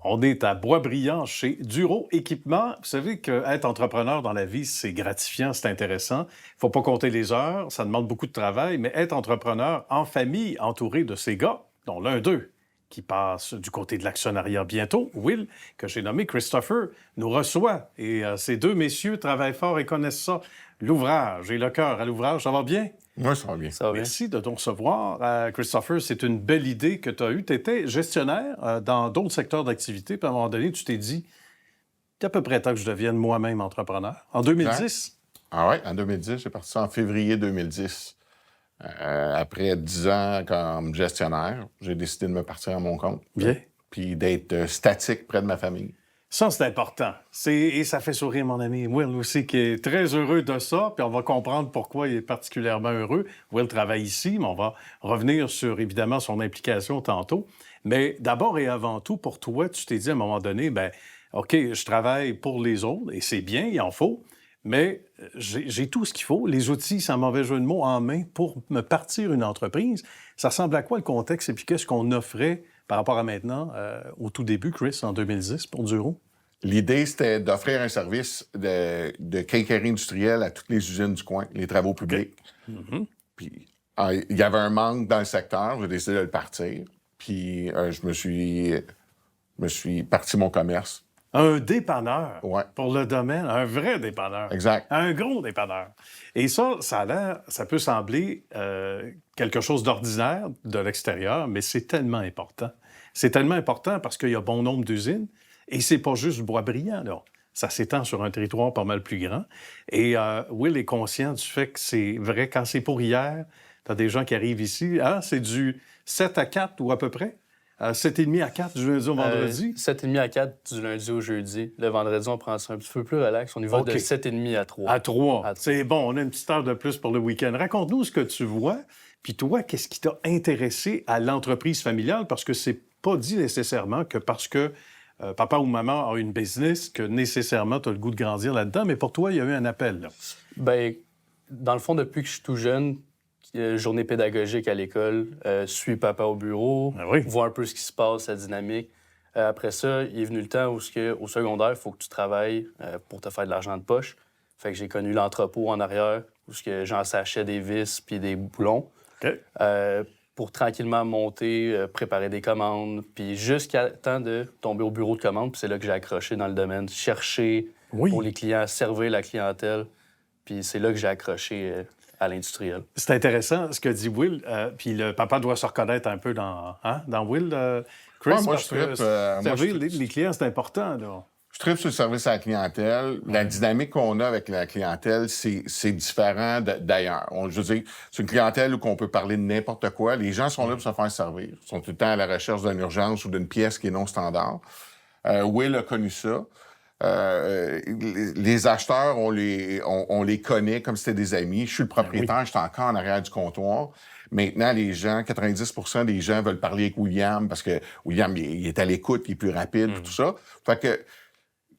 On est à Boisbriand chez Duro Équipement. Vous savez qu'être entrepreneur dans la vie, c'est gratifiant, c'est intéressant. Il ne faut pas compter les heures, ça demande beaucoup de travail, mais être entrepreneur en famille, entouré de ces gars, dont l'un d'eux qui passe du côté de l'actionnariat bientôt, Will, que j'ai nommé Christopher, nous reçoit. Et ces deux messieurs travaillent fort et connaissent ça. L'ouvrage et le cœur à l'ouvrage, ça va bien? Oui, ça va bien. Ça va bien. Merci de nous recevoir. Christopher, c'est une belle idée que tu as eue. Tu étais gestionnaire dans d'autres secteurs d'activité, puis à un moment donné, tu t'es dit, c'est à peu près temps que je devienne moi-même entrepreneur. En 2010? Ah oui, en 2010, j'ai parti ça en février 2010. Après 10 ans comme gestionnaire, j'ai décidé de me partir à mon compte. Bien. Puis d'être statique près de ma famille. Ça, c'est important. Et ça fait sourire mon ami Will aussi, qui est très heureux de ça. Puis on va comprendre pourquoi il est particulièrement heureux. Will travaille ici, mais on va revenir sur, évidemment, son implication tantôt. Mais d'abord et avant tout, pour toi, tu t'es dit à un moment donné, bien, OK, je travaille pour les autres, et c'est bien, il en faut, mais j'ai tout ce qu'il faut, les outils, sans mauvais jeu de mots, en main pour me partir une entreprise. Ça ressemble à quoi le contexte et puis qu'est-ce qu'on offrait par rapport à maintenant, au tout début, Chris, en 2010, pour Duro? L'idée, c'était d'offrir un service de quincaillerie industrielle à toutes les usines du coin, les travaux publics. Mm-hmm. Puis il y avait un manque dans le secteur, j'ai décidé de le partir. Puis je me suis parti mon commerce. Un dépanneur, Ouais. pour le domaine, un vrai dépanneur. Exact. Un gros dépanneur. Et ça peut sembler quelque chose d'ordinaire de l'extérieur, mais c'est tellement important. C'est tellement important parce qu'il y a bon nombre d'usines et c'est pas juste Boisbriand, là. Ça s'étend sur un territoire pas mal plus grand. Et Will est conscient du fait que c'est vrai, quand c'est pour hier, t'as des gens qui arrivent ici, c'est du 7 à 4 ou à peu près? 7,5 à 4 du lundi au vendredi? 7,5 à 4 du lundi au jeudi. Le vendredi, on prend ça un petit peu plus relax. On y va de 7,5 à 3. À 3. C'est bon, on a une petite heure de plus pour le week-end. Raconte-nous ce que tu vois. Puis toi, qu'est-ce qui t'a intéressé à l'entreprise familiale? Parce que c'est pas dit nécessairement que parce que papa ou maman a une business que nécessairement tu as le goût de grandir là-dedans. Mais pour toi, il y a eu un appel, là. Bien, dans le fond, depuis que je suis tout jeune, journée pédagogique à l'école, suis papa au bureau, vois un peu ce qui se passe, la dynamique. Après ça, il est venu le temps où, au secondaire, il faut que tu travailles pour te faire de l'argent de poche. Fait que j'ai connu l'entrepôt en arrière, où j'ensachais des vis puis des boulons. Okay. Pour tranquillement monter, préparer des commandes, puis jusqu'à temps de tomber au bureau de commande, puis c'est là que j'ai accroché dans le domaine, chercher pour les clients, servir la clientèle, puis c'est là que j'ai accroché à l'industriel. C'est intéressant ce que dit Will, puis le papa doit se reconnaître un peu dans Will, Chris, Ouais, moi, parce que servir les clients, c'est important, là. Je tripe sur le service à la clientèle. La dynamique qu'on a avec la clientèle, c'est différent d'ailleurs. Je veux dire, c'est une clientèle où on peut parler de n'importe quoi. Les gens sont là pour se faire servir. Ils sont tout le temps à la recherche d'une urgence ou d'une pièce qui est non standard. Will a connu ça. Les acheteurs, on les connaît comme si c'était des amis. Je suis le propriétaire, je suis encore en arrière du comptoir. Maintenant, les gens, 90% des gens veulent parler avec William parce que William, il est à l'écoute, il est plus rapide, tout ça. Fait que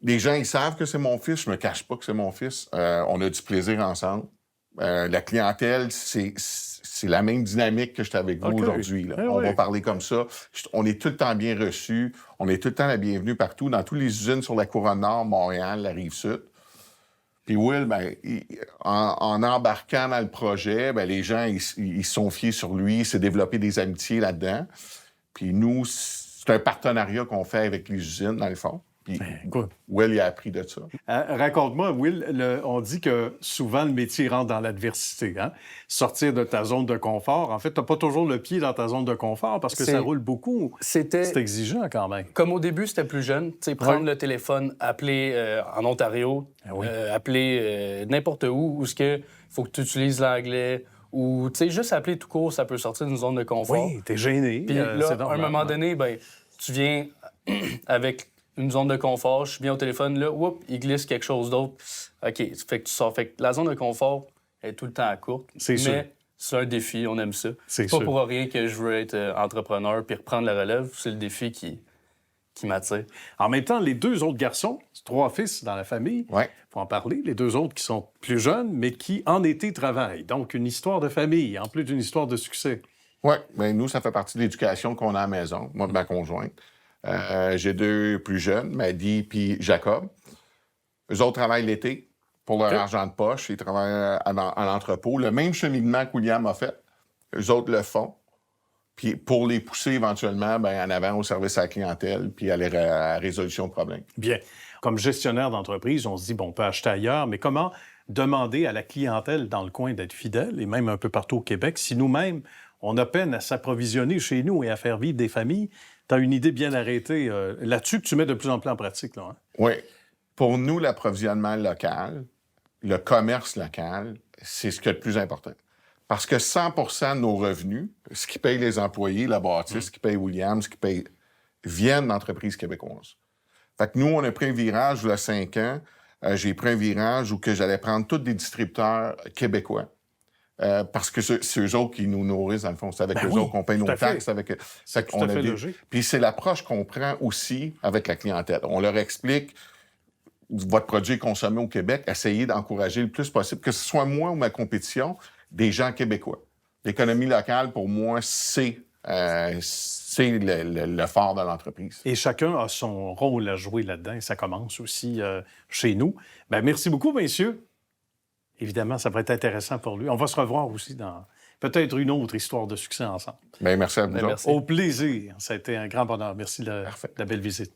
les gens, ils savent que c'est mon fils. Je me cache pas que c'est mon fils. On a du plaisir ensemble. La clientèle, c'est la même dynamique que j'étais avec vous aujourd'hui. Là. On va parler comme ça. On est tout le temps bien reçus. On est tout le temps la bienvenue partout, dans toutes les usines sur la Couronne Nord, Montréal, la Rive-Sud. Puis Will, en embarquant dans le projet, les gens, ils se sont fiés sur lui. Il s'est développé des amitiés là-dedans. Puis nous, c'est un partenariat qu'on fait avec les usines, dans le fond. Puis Will, il a appris de ça. Raconte-moi, Will, on dit que souvent le métier rentre dans l'adversité. Hein? Sortir de ta zone de confort. En fait, tu n'as pas toujours le pied dans ta zone de confort parce que ça roule beaucoup. C'est exigeant quand même. Comme au début, c'était plus jeune. Prendre le téléphone, appeler en Ontario, appeler n'importe où il faut que tu utilises l'anglais. Ou, juste appeler tout court, ça peut sortir d'une zone de confort. Oui, t'es gêné. Puis là, à un moment donné, tu viens avec une zone de confort, je suis bien au téléphone, là, il glisse quelque chose d'autre. OK, fait que tu sors. Fait que la zone de confort est tout le temps courte. C'est sûr. Mais c'est un défi, on aime ça. C'est pas pour rien que je veux être entrepreneur puis reprendre la relève. C'est le défi qui m'attire. En même temps, les deux autres garçons, 3 fils dans la famille, faut en parler, les 2 autres qui sont plus jeunes, mais qui en été travaillent. Donc, une histoire de famille, en plus d'une histoire de succès. Oui, bien nous, ça fait partie de l'éducation qu'on a à la maison, moi et ma conjointe. J'ai 2 plus jeunes, Maddy puis Jacob. Eux autres travaillent l'été pour leur argent de poche. Ils travaillent à l'entrepôt. Le même cheminement que William a fait, eux autres le font. Puis pour les pousser éventuellement en avant au service à la clientèle puis à la résolution de problèmes. Bien. Comme gestionnaire d'entreprise, on se dit, bon, on peut acheter ailleurs, mais comment demander à la clientèle dans le coin d'être fidèle, et même un peu partout au Québec, si nous-mêmes, on a peine à s'approvisionner chez nous et à faire vivre des familles? Tu as une idée bien arrêtée là-dessus que tu mets de plus en plus en pratique, là, hein? Oui. Pour nous, l'approvisionnement local, le commerce local, c'est ce qui est le plus important. Parce que 100 % de nos revenus, ce qui paye les employés, la bâtisse, ce qui paye Williams, ce qui paye, viennent d'entreprises québécoises. Fait que nous, on a pris un virage il y a 5 ans. J'ai pris un virage où que j'allais prendre tous des distributeurs québécois. Parce que c'est eux autres qui nous nourrissent, dans le fond. C'est avec eux autres qu'on paye nos taxes. Puis c'est l'approche qu'on prend aussi avec la clientèle. On leur explique, votre produit est consommé au Québec, essayez d'encourager le plus possible, que ce soit moi ou ma compétition, des gens québécois. L'économie locale, pour moi, c'est le fort de l'entreprise. Et chacun a son rôle à jouer là-dedans. Ça commence aussi chez nous. Bien, merci beaucoup, messieurs. Évidemment, ça va être intéressant pour lui. On va se revoir aussi dans peut-être une autre histoire de succès ensemble. Bien, merci à vous. Au plaisir. Ça a été un grand bonheur. Merci de la belle visite.